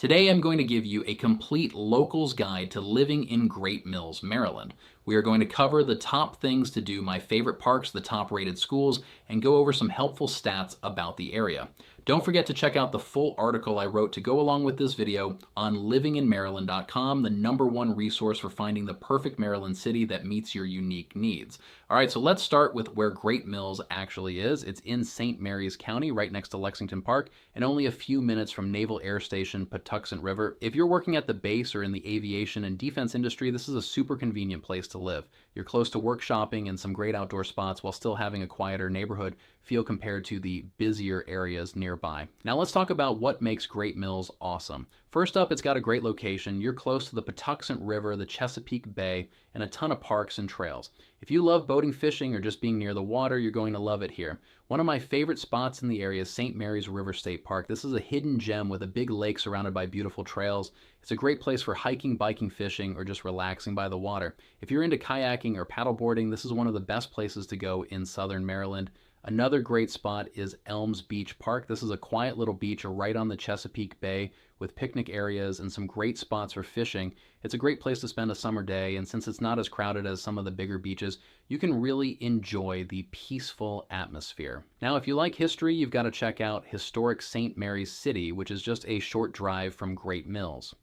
Today I'm going to give you a complete local's guide to living in Great Mills, Maryland. We are going to cover the top things to do, my favorite parks, the top rated schools, and go over some helpful stats about the area. Don't forget to check out the full article I wrote to go along with this video on livinginmaryland.com, the #1 resource for finding the perfect Maryland city that meets your unique needs. All right, so let's start with where Great Mills actually is. It's in St. Mary's County, right next to Lexington Park, and only a few minutes from Naval Air Station, Patuxent River. If you're working at the base or in the aviation and defense industry, this is a super convenient place to live. You're close to work, shopping, and some great outdoor spots while still having a quieter neighborhood feel compared to the busier areas nearby. Now let's talk about what makes Great Mills awesome. First up, it's got a great location. You're close to the Patuxent River, the Chesapeake Bay, and a ton of parks and trails. If you love boating, fishing, or just being near the water, you're going to love it here. One of my favorite spots in the area is St. Mary's River State Park. This is a hidden gem with a big lake surrounded by beautiful trails. It's a great place for hiking, biking, fishing, or just relaxing by the water. If you're into kayaking or paddleboarding, this is one of the best places to go in southern Maryland. Another great spot is Elms Beach Park. This is a quiet little beach right on the Chesapeake Bay with picnic areas and some great spots for fishing. It's a great place to spend a summer day, and since it's not as crowded as some of the bigger beaches, you can really enjoy the peaceful atmosphere. Now, if you like history, you've got to check out historic St. Mary's City, which is just a short drive from Great Mills.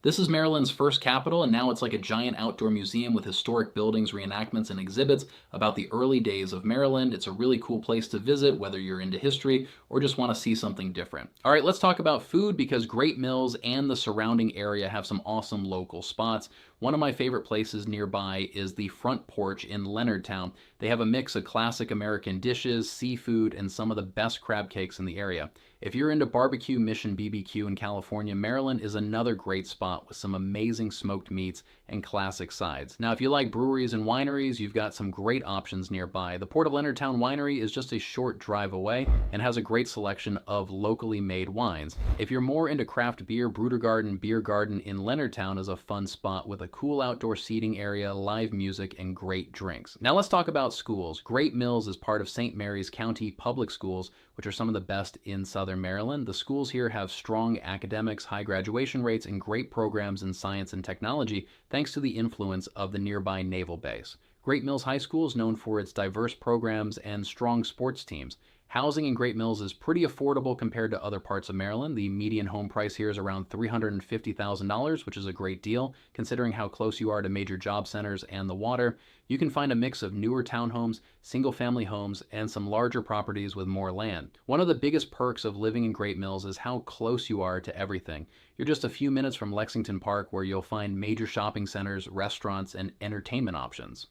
This is Maryland's first capital, and now it's like a giant outdoor museum with historic buildings, reenactments, and exhibits about the early days of Maryland. It's a really cool place to visit, whether you're into history or just want to see something different. All right, let's talk about food, because Great Mills and the surrounding area have some awesome local spots. One of my favorite places nearby is the Front Porch in Leonardtown. They have a mix of classic American dishes, seafood, and some of the best crab cakes in the area. If you're into barbecue, Mission BBQ in California, Maryland is another great spot with some amazing smoked meats and classic sides. Now, if you like breweries and wineries, you've got some great options nearby. The Port of Leonardtown Winery is just a short drive away and has a great selection of locally made wines. If you're more into craft beer, Brudergarden Beer Garden in Leonardtown is a fun spot with a cool outdoor seating area, live music, and great drinks. Now let's talk about schools. Great Mills is part of St. Mary's County Public Schools, which are some of the best in Southern Maryland. The schools here have strong academics, high graduation rates, and great programs in science and technology, thanks to the influence of the nearby naval base. Great Mills High School is known for its diverse programs and strong sports teams. Housing in Great Mills is pretty affordable compared to other parts of Maryland. The median home price here is around $350,000, which is a great deal considering how close you are to major job centers and the water. You can find a mix of newer townhomes, single-family homes, and some larger properties with more land. One of the biggest perks of living in Great Mills is how close you are to everything. You're just a few minutes from Lexington Park, where you'll find major shopping centers, restaurants, and entertainment options.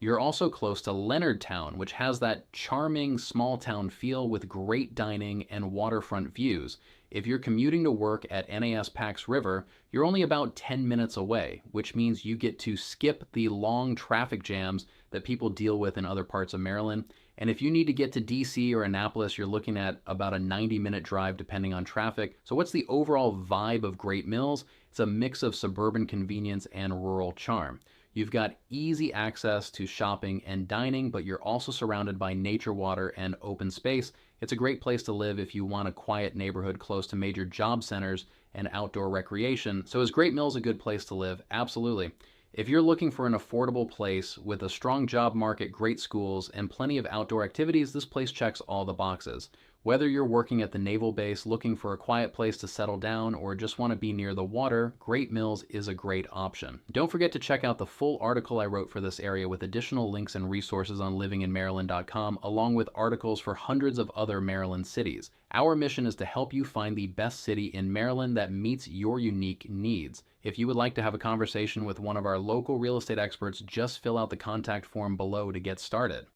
You're also close to Leonardtown, which has that charming small town feel with great dining and waterfront views. If you're commuting to work at NAS Pax River, you're only about 10 minutes away, which means you get to skip the long traffic jams that people deal with in other parts of Maryland. And if you need to get to DC or Annapolis, you're looking at about a 90-minute drive depending on traffic. So what's the overall vibe of Great Mills? It's a mix of suburban convenience and rural charm. You've got easy access to shopping and dining, but you're also surrounded by nature, water, and open space. It's a great place to live if you want a quiet neighborhood close to major job centers and outdoor recreation. So is Great Mills a good place to live? Absolutely. If you're looking for an affordable place with a strong job market, great schools, and plenty of outdoor activities, this place checks all the boxes. Whether you're working at the naval base, looking for a quiet place to settle down, or just want to be near the water, Great Mills is a great option. Don't forget to check out the full article I wrote for this area with additional links and resources on livinginmaryland.com, along with articles for hundreds of other Maryland cities. Our mission is to help you find the best city in Maryland that meets your unique needs. If you would like to have a conversation with one of our local real estate experts, just fill out the contact form below to get started.